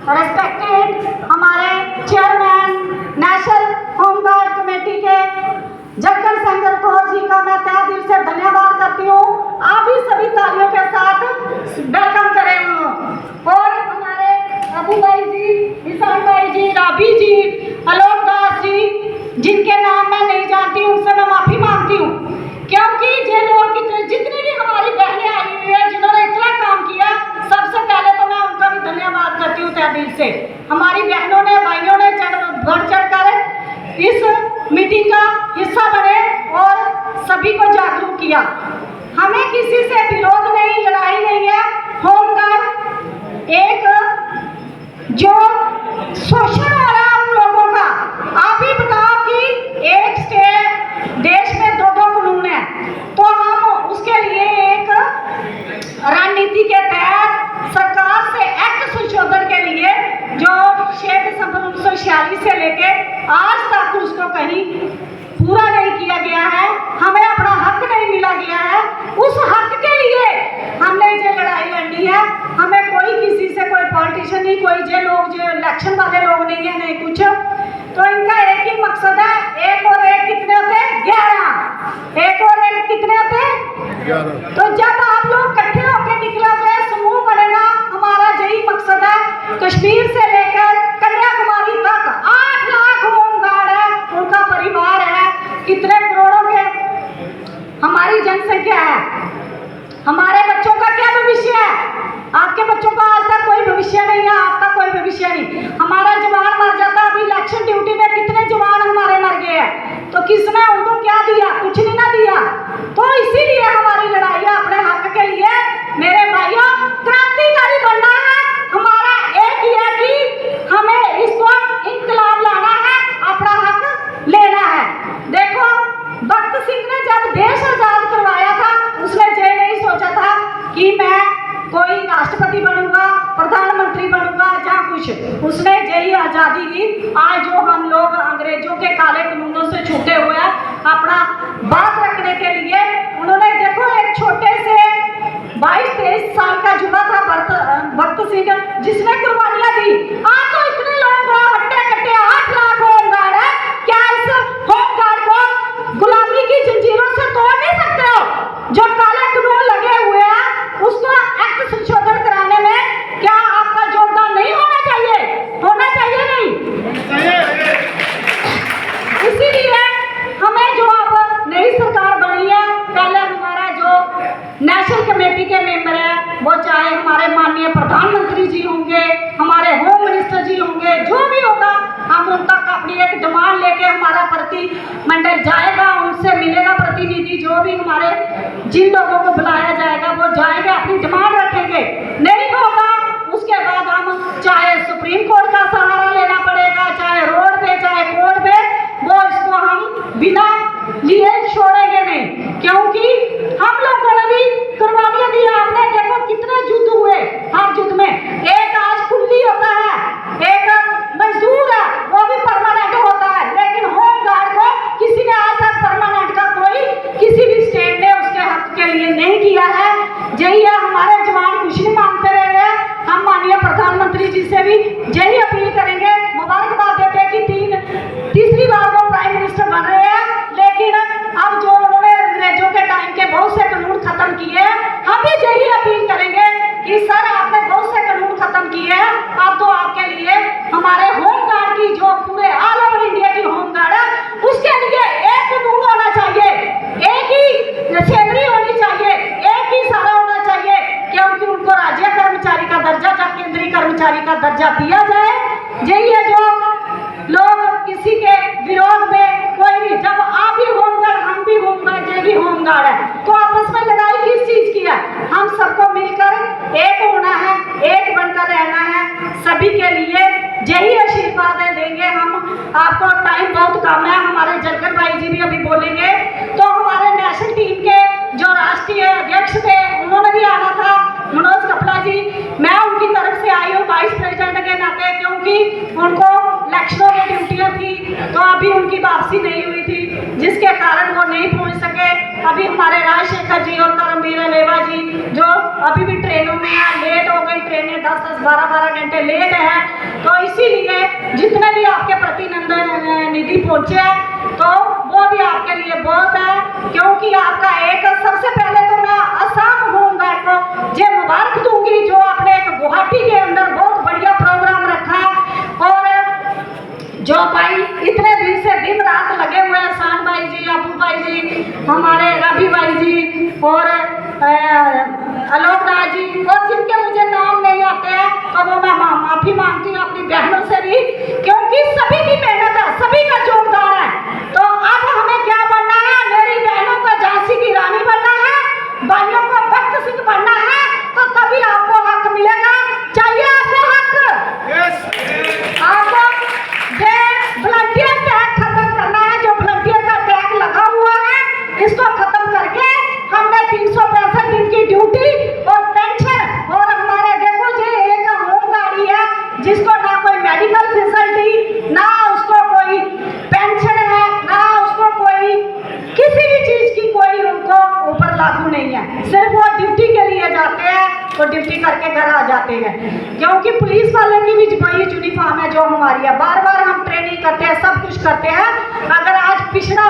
Respected हमारे chairman national home guard committee के जक्कन सेंगर कौर जी का मैं तहे दिल से धन्यवाद करती हूँ। आप भी सभी तालियों के साथ वेलकम करें और हमारे अबू भाई जी, ईशान भाई जी, राबी जी, आलोक दास जी, जिनके नाम मैं नहीं जानती उनसे मैं माफी मांगती हूँ, क्योंकि ये लोग जितनी भी हमारी बहनें आई हुई है जिन्होंने इतना काम किया, सबसे पहले तो मैं उनका भी धन्यवाद करती हूँ तहे दिल से। हमारी बहनों ने भाइयों ने बढ़ चढ़ कर इस मीटिंग का हिस्सा बने और सभी को जागरूक किया। हमें किसी से विरोध नहीं, लड़ाई नहीं है। होमगार्ड एक जो शोषण हो रहा है उन लोगों का, आप ही बताओ कि एक स्टेट देश में दो कानून है, तो हम उसके लिए एक रणनीति के तहत सरकार से एक्ट संशोधन के लिए जो 6 दिसंबर 1946 से लेके आज तक उसको कहीं पूरा नहीं किया गया है, हमें अपना हक नहीं मिला गया है। उस हक के लिए हमने ये लड़ाई लड़नी है। हमें कोई किसी से कोई पॉलिटिशियन नहीं, कोई जो लोग जो इलेक्शन वाले लोग नहीं है, नहीं कुछ, तो इनका एक ही मकसद है, एक और एक कितने होते हैं 11, एक और एक कितने होते हैं 11। तो जब आप लोग इकट्ठे होकर निकलोगे, समूह बनेगा, हमारा यही मकसद है। कश्मीर से लेकर कन्याकुमारी तक 8 लाख होमगार्ड है, उनका परिवार है, कितने करोड़ों के हमारी जनसंख्या है। हमारे बच्चों का क्या भविष्य है? आपके बच्चों का आज तक कोई भविष्य नहीं है, आपका कोई भविष्य नहीं। हमारा जवान मर जाता, अभी इलेक्शन ड्यूटी में कितने जवान हमारे मर गए हैं, तो किसने उनको क्या दिया? कुछ नहीं ना दिया। तो इसीलिए हमारी लड़ाई है अपने हक के लिए। मेरे भाइयों, क्रांतिकारी बनना है, हमारा एक ही है कि हमें इसको इंकलाब लाना है, अपना हक लेना है। देखो, भगत सिंह ने जब देश आजाद करवाया था, उसने ये नहीं सोचा था कि मैं कोई राष्ट्रपति बनूंगा, प्रधानमंत्री बनूंगा या कुछ, उसने यही आजादी दी। आज जो हम लोग अंग्रेजों के काले कानूनों से छूटे हुए हैं, अपना बात रखने के लिए उन्होंने, देखो, एक छोटे से 22-23 साल का युवा था भगत सिंह, जिसने कुर्बानियां दी। आज तो इतने लोग हट्टे कट्टे 8 लाख होमगार्ड है, क्या इस होमगार्ड को गुलामी की जंजीरों से तोड़ नहीं सकते हो? जो काले कानून लगे हुए हैं उसको एक्ट संशोधन कराने में क्या आपका योगदान नहीं होना चाहिए? होना चाहिए नहीं? इसीलिए हमें जो अब नई सरकार बनी है, पहले हमारा जो नेशनल कमेटी के मेंबर है, वो चाहे हमारे माननीय प्रधानमंत्री जी होंगे, हमारे होम मिनिस्टर जी होंगे, जो भी होगा, हम उन तक अपनी एक डिमांड लेके हमारा प्रतिनिधिमंडल जाएगा, उनसे मिलेगा प्रतिनिधि, जो भी हमारे जिन लोगों को बुलाया जाएगा वो जाएंगे, अपनी डिमांड रखेंगे। नहीं होगा उसके बाद हम चाहे सुप्रीम कोर्ट का सहारा लेना पड़ेगा, चाहे रोड पे, चाहे कोर्ट पे, वो इसको हम बिना लिए छोड़ेंगे नहीं, क्योंकि हम लोगों ने भी कुर्बानियां दी। आपने देखो कितने युद्ध हुए, हर युद्ध में एक आज कुल्ली होता है, एक मजदूर है, वो भी परमानेंट होता है, लेकिन होमगार्ड को किसी ने आज तक परमानेंट का कोई किसी भी स्टेट ने उसके हक के लिए नहीं किया है। यही है, हमारे जवान कुछ नहीं मांगते रहे। हम माननीय प्रधानमंत्री जी से भी यही अपील करेंगे, मुबारकबाद देते हैं कि तीसरी बार वो प्राइम मिनिस्टर बन रहे हैं, लेकिन अब जो उन्होंने अंग्रेजों के टाइम के बहुत से कानून खत्म किए हैं, हम भी यही अपील करेंगे कि सर आपने बहुत से कानून खत्म किए हैं, अब तो आपके लिए हमारे होमगार्ड की जो पूरे ऑल ओवर इंडिया की होमगार्ड है, उसके लिए एक कानून होना चाहिए, एक ही सैलरी होनी चाहिए, एक ही सारा होना चाहिए, क्योंकि उनको राज्य कर्मचारी का दर्जा या केंद्रीय कर्मचारी का दर्जा दिया जाए। यही है जो लोग किसी के विरोध में कोई भी, जब आप भी होमगार्ड, हम भी होमगार्ड, ये भी होमगार्ड है, तो आपस में लड़ाई किस चीज की है? हम सबको मिलकर एक होना है, एक बनकर रहना है, सभी के लिए यही आशीर्वाद देंगे हम। आपको टाइम बहुत कम है, हमारे जरकर भाई जी भी अभी बोलेंगे, तो हमारे नेशनल टीम के जो राष्ट्रीय अध्यक्ष थे उन्होंने भी आना था, मनोज कपला जी, मैं उनकी तरफ से आई हूँ वाइस प्रेसिडेंट के नाते, क्योंकि उनको इलेक्शनों में ड्यूटियाँ थी, तो अभी उनकी वापसी नहीं हुई थी, जिसके कारण वो नहीं पहुँच सके। अभी हमारे राजशेखर जी और करमवीर अलेवा जी जो अभी भी ट्रेनों में हैं, लेट हो गई ट्रेनें, 10-10 12-12 घंटे लेट है। तो इसीलिए जितने भी आपके प्रतिनिधि पहुंचे हैं तो वो भी आपके लिए बहुत है, क्योंकि आपका एक सबसे पहले तो मैं असम होमगार्ड को ये मुबारक दूंगी जो आपने एक गुवाहाटी के अंदर बहुत बढ़िया प्रोग्राम रखा और जो भाई इतने दिन से दिन रात लगे हुए हैं, शान भाई जी, अबू भाई जी, हमारे रवि भाई जी और आलोक राज जी, और जिनके मुझे नाम नहीं आते हैं तो वो मैं माफी मांगती हूँ अपनी बहनों से भी, क्योंकि सभी की मेहनत है, सभी का योगदान है। तो अब हमें क्या बनना है? मेरी बहनों को झांसी की रानी बनना है, भाइयों को भक्त सिंह बनना है, तो तभी आपको हक मिलेगा। चाहिए आपको हक? आपको वॉलंटियर टैग खत्म करना है। जो वॉलंटियर का टैग लगा हुआ है इसको खत्म करके हमने 365 दिन की ड्यूटी और पेंशन, और हमारे देखो जी एक होम गाड़ी है जिसको ना कोई मेडिकल फैसिलिटी, ना उसको कोई पेंशन है, ना उसको कोई किसी भी चीज की कोई उनको ऊपर लागू नहीं है। सिर्फ वो ड्यूटी के लिए जाते हैं तो ड्यूटी करके घर आ जाते हैं, क्योंकि पुलिस वाले की भी वही यूनिफॉर्म है जो हमारी है। बार बार हम ट्रेनिंग करते हैं, सब कुछ करते हैं। अगर आज पिछड़ा